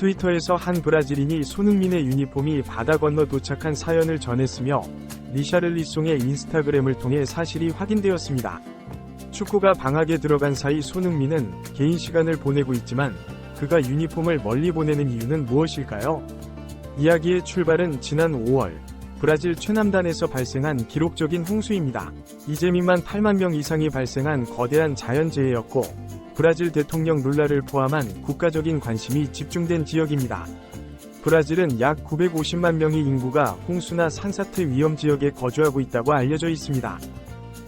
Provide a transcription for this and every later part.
트위터에서 한 브라질인이 손흥민의 유니폼이 바다 건너 도착한 사연을 전했으며 리샤를리송의 인스타그램을 통해 사실이 확인되었습니다. 축구가 방학에 들어간 사이 손흥민은 개인 시간을 보내고 있지만 그가 유니폼을 멀리 보내는 이유는 무엇일까요? 이야기의 출발은 지난 5월 브라질 최남단에서 발생한 기록적인 홍수입니다. 이재민만 8만 명 이상이 발생한 거대한 자연재해였고 브라질 대통령 룰라를 포함한 국가적인 관심이 집중된 지역입니다. 브라질은 약 950만 명의 인구가 홍수나 산사태 위험 지역에 거주하고 있다고 알려져 있습니다.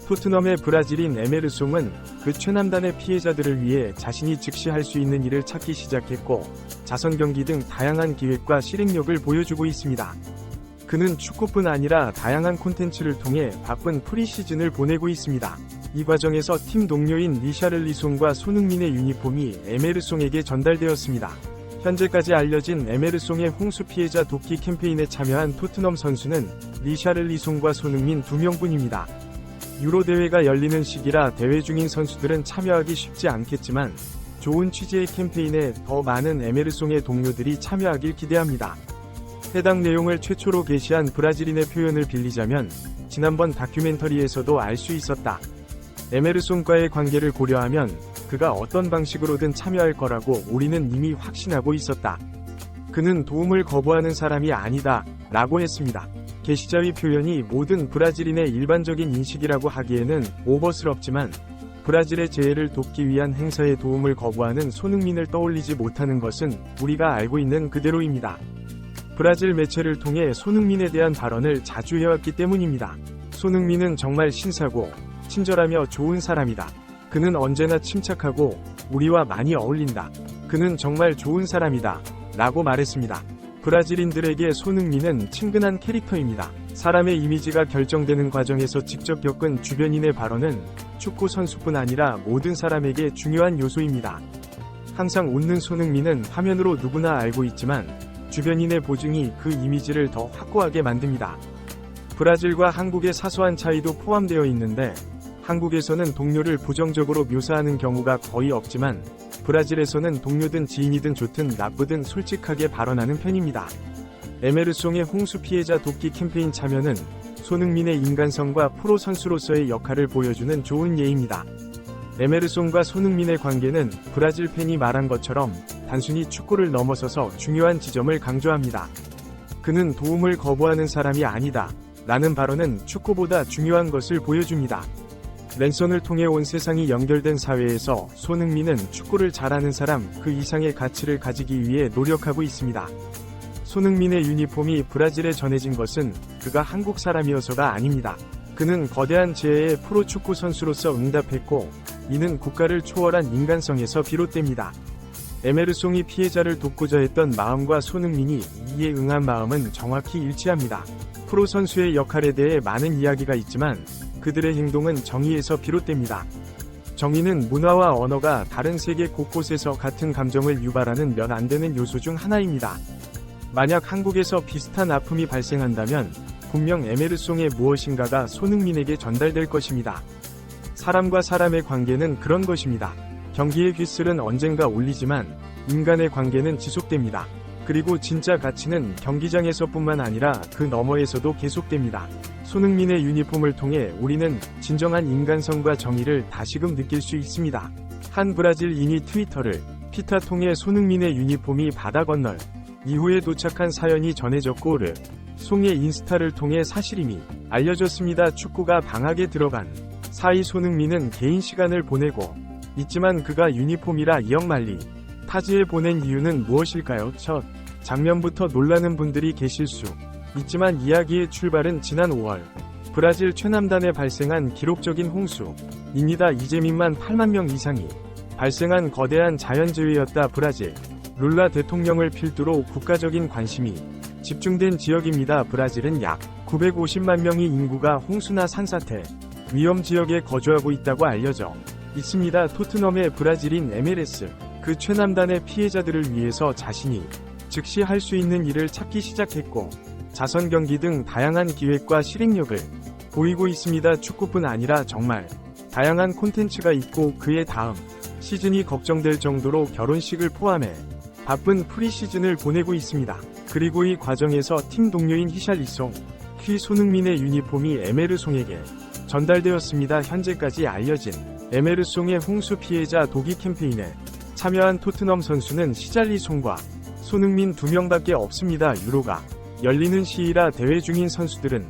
토트넘의 브라질인 에메르송은 그 최남단의 피해자들을 위해 자신이 즉시 할 수 있는 일을 찾기 시작했고 자선 경기 등 다양한 기획과 실행력을 보여주고 있습니다. 그는 축구뿐 아니라 다양한 콘텐츠를 통해 바쁜 프리시즌을 보내고 있습니다. 이 과정에서 팀 동료인 리샤를리송과 손흥민의 유니폼이 에메르송에게 전달되었습니다. 현재까지 알려진 에메르송의 홍수 피해자 돕기 캠페인에 참여한 토트넘 선수는 리샤를리송과 손흥민 2명뿐입니다. 유로 대회가 열리는 시기라 대회 중인 선수들은 참여하기 쉽지 않겠지만 좋은 취지의 캠페인에 더 많은 에메르송의 동료들이 참여하길 기대합니다. 해당 내용을 최초로 게시한 브라질인의 표현을 빌리자면 지난번 다큐멘터리에서도 알 수 있었다. 에메르송과의 관계를 고려하면 그가 어떤 방식으로든 참여할 거라고 우리는 이미 확신하고 있었다. 그는 도움을 거부하는 사람이 아니다 라고 했습니다. 게시자의 표현이 모든 브라질인의 일반적인 인식이라고 하기에는 오버스럽지만 브라질의 재해를 돕기 위한 행사에 도움을 거부하는 손흥민을 떠올리지 못하는 것은 우리가 알고 있는 그대로입니다. 브라질 매체를 통해 손흥민에 대한 발언을 자주 해왔기 때문입니다. 손흥민은 정말 신사고 친절하며 좋은 사람이다. 그는 언제나 침착하고 우리와 많이 어울린다. 그는 정말 좋은 사람이다. 라고 말했습니다. 브라질인들에게 손흥민은 친근한 캐릭터입니다. 사람의 이미지가 결정되는 과정에서 직접 겪은 주변인의 발언은 축구 선수뿐 아니라 모든 사람에게 중요한 요소입니다. 항상 웃는 손흥민은 화면으로 누구나 알고 있지만 주변인의 보증이 그 이미지를 더 확고하게 만듭니다. 브라질과 한국의 사소한 차이도 포함되어 있는데 한국에서는 동료를 부정적으로 묘사하는 경우가 거의 없지만 브라질에서는 동료든 지인이든 좋든 나쁘든 솔직하게 발언하는 편입니다. 에메르송의 홍수 피해자 돕기 캠페인 참여는 손흥민의 인간성과 프로 선수로서의 역할을 보여주는 좋은 예입니다. 에메르송과 손흥민의 관계는 브라질 팬이 말한 것처럼 단순히 축구를 넘어서서 중요한 지점을 강조합니다. 그는 도움을 거부하는 사람이 아니다 라는 발언은 축구보다 중요한 것을 보여줍니다. 랜선을 통해 온 세상이 연결된 사회에서 손흥민은 축구를 잘하는 사람 그 이상의 가치를 가지기 위해 노력하고 있습니다. 손흥민의 유니폼이 브라질에 전해진 것은 그가 한국 사람이어서가 아닙니다. 그는 거대한 재해에 프로축구 선수로서 응답했고 이는 국가를 초월한 인간성에서 비롯됩니다. 에메르송이 피해자를 돕고자 했던 마음과 손흥민이 이에 응한 마음은 정확히 일치합니다. 프로 선수의 역할에 대해 많은 이야기가 있지만 그들의 행동은 정의에서 비롯됩니다. 정의는 문화와 언어가 다른 세계 곳곳에서 같은 감정을 유발하는 몇 안 되는 요소 중 하나입니다. 만약 한국에서 비슷한 아픔이 발생한다면 분명 에메르송의 무엇인가가 손흥민에게 전달될 것입니다. 사람과 사람의 관계는 그런 것입니다. 경기의 휘슬은 언젠가 울리지만 인간의 관계는 지속됩니다. 그리고 진짜 가치는 경기장에서뿐만 아니라 그 너머에서도 계속됩니다. 손흥민의 유니폼을 통해 우리는 진정한 인간성과 정의를 다시금 느낄 수 있습니다. 한 브라질인이 트위터를 피타 통해 손흥민의 유니폼이 바다 건널 이후에 도착한 사연이 전해졌고 송의 인스타를 통해 사실임이 알려졌습니다. 축구가 방학에 들어간 사이 손흥민은 개인 시간을 보내고 있지만 그가 유니폼이라 이억말리 타지에 보낸 이유는 무엇일까요? 첫 장면부터 놀라는 분들이 계실 수 있지만 이야기의 출발은 지난 5월 브라질 최남단에 발생한 기록적인 홍수입니다. 이재민만 8만 명 이상이 발생한 거대한 자연재해였다. 브라질 룰라 대통령을 필두로 국가적인 관심이 집중된 지역입니다. 브라질은 약 950만 명의 인구가 홍수나 산사태 위험 지역에 거주하고 있다고 알려져 있습니다. 토트넘의 브라질인 MLS 그 최남단의 피해자들을 위해서 자신이 즉시 할 수 있는 일을 찾기 시작했고 자선 경기 등 다양한 기획과 실행력을 보이고 있습니다. 축구뿐 아니라 정말 다양한 콘텐츠가 있고 그의 다음 시즌이 걱정될 정도로 결혼식을 포함해 바쁜 프리시즌을 보내고 있습니다. 그리고 이 과정에서 팀 동료인 히샬리송, 퀴 손흥민의 유니폼이 에메르송에게 전달되었습니다. 현재까지 알려진 에메르송의 홍수 피해자 도기 캠페인에 참여한 토트넘 선수는 히샬리송과 손흥민 2명밖에 없습니다. 유로가 열리는 시이라 대회 중인 선수들은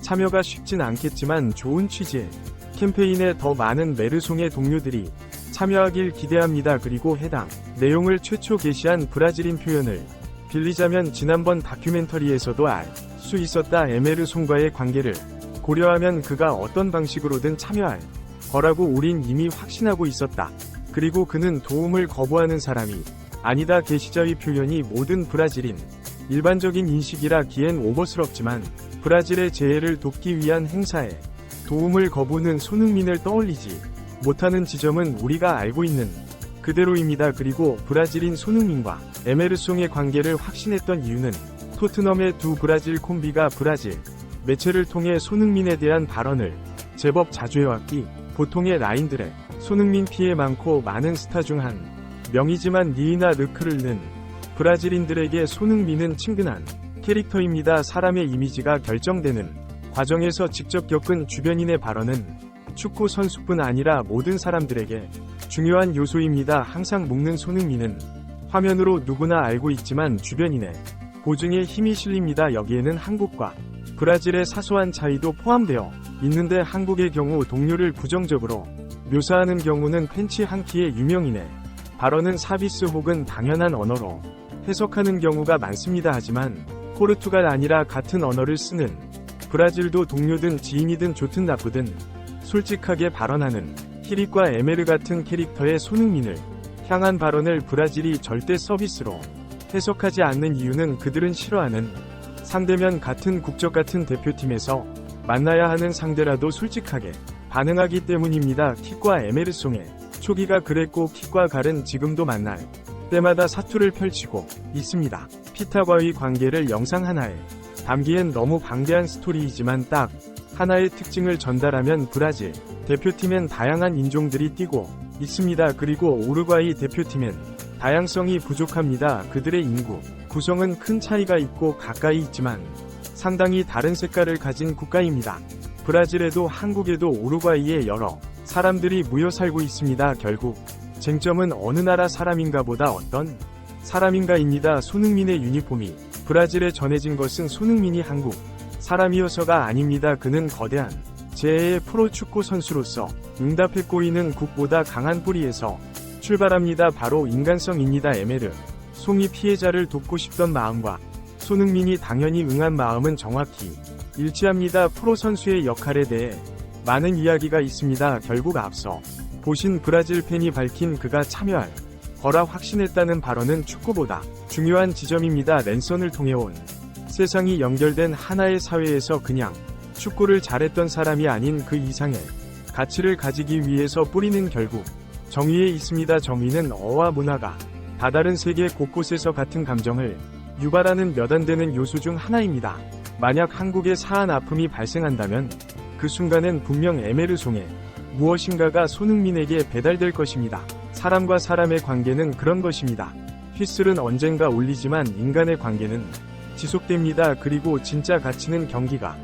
참여가 쉽진 않겠지만 좋은 취지의 캠페인에 더 많은 메르송의 동료들이 참여하길 기대합니다. 그리고 해당 내용을 최초 게시한 브라질인 표현을 빌리자면 지난번 다큐멘터리에서도 알 수 있었다. 에메르송과의 관계를 고려하면 그가 어떤 방식으로든 참여할 거라고 우린 이미 확신하고 있었다. 그리고 그는 도움을 거부하는 사람이 아니다. 게시자의 표현이 모든 브라질인 일반적인 인식이라기엔 오버스럽지만 브라질의 재해를 돕기 위한 행사에 도움을 거부는 손흥민을 떠올리지 못하는 지점은 우리가 알고 있는 그대로입니다. 그리고 브라질인 손흥민과 에메르송의 관계를 확신했던 이유는 토트넘의 두 브라질 콤비가 브라질 매체를 통해 손흥민에 대한 발언을 제법 자주 해왔기 보통의 라인들에 손흥민 피해 많고 많은 스타 중 한 명이지만 니이나 르크를는 브라질인들에게 손흥민은 친근한 캐릭터입니다. 사람의 이미지가 결정되는 과정에서 직접 겪은 주변인의 발언은 축구 선수뿐 아니라 모든 사람들에게 중요한 요소입니다. 항상 묶는 손흥민은 화면으로 누구나 알고 있지만 주변인의 보증에 힘이 실립니다. 여기에는 한국과 브라질의 사소한 차이도 포함되어 있는데 한국의 경우 동료를 부정적으로 묘사하는 경우는 팬치 한 키의 유명인의 발언은 사비스 혹은 당연한 언어로 해석하는 경우가 많습니다. 하지만 포르투갈 아니라 같은 언어를 쓰는 브라질도 동료든 지인이든 좋든 나쁘든 솔직하게 발언하는 히릭과 에메르 같은 캐릭터의 손흥민을 향한 발언을 브라질이 절대 서비스로 해석하지 않는 이유는 그들은 싫어하는 상대면 같은 국적 같은 대표팀에서 만나야 하는 상대라도 솔직하게 반응하기 때문입니다. 킥과 에메르송의 초기가 그랬고 킥과 갈은 지금도 만날 때마다 사투를 펼치고 있습니다. 피타과의 관계를 영상 하나에 담기엔 너무 방대한 스토리이지만 딱 하나의 특징을 전달하면 브라질 대표팀엔 다양한 인종들이 뛰고 있습니다. 그리고 우루과이 대표팀엔 다양성이 부족합니다. 그들의 인구 구성은 큰 차이가 있고 가까이 있지만 상당히 다른 색깔을 가진 국가입니다. 브라질에도 한국에도 우루과이에 여러 사람들이 모여 살고 있습니다. 결국 쟁점은 어느 나라 사람인가 보다 어떤 사람인가입니다. 손흥민의 유니폼이 브라질에 전해진 것은 손흥민이 한국 사람이어서가 아닙니다. 그는 거대한 재해의 프로축구 선수로서 응답했고 이는 국보다 강한 뿌리에서 출발합니다. 바로 인간성입니다. 에메르 송이 피해자를 돕고 싶던 마음과 손흥민이 당연히 응한 마음은 정확히 일치합니다. 프로 선수의 역할에 대해 많은 이야기가 있습니다. 결국 앞서 보신 브라질 팬이 밝힌 그가 참여할 거라 확신했다는 발언은 축구보다 중요한 지점입니다. 랜선을 통해 온 세상이 연결된 하나의 사회에서 그냥 축구를 잘했던 사람이 아닌 그 이상의 가치를 가지기 위해서 뿌리는 결국 정의에 있습니다. 정의는 어와 문화가 다다른 세계 곳곳에서 같은 감정을 유발하는 몇 안 되는 요소 중 하나입니다. 만약 한국에 사한 아픔이 발생한다면 그 순간엔 분명 에메르송의 무엇인가가 손흥민에게 배달될 것입니다. 사람과 사람의 관계는 그런 것입니다. 휘슬은 언젠가 울리지만 인간의 관계는 지속됩니다. 그리고 진짜 가치는 경기가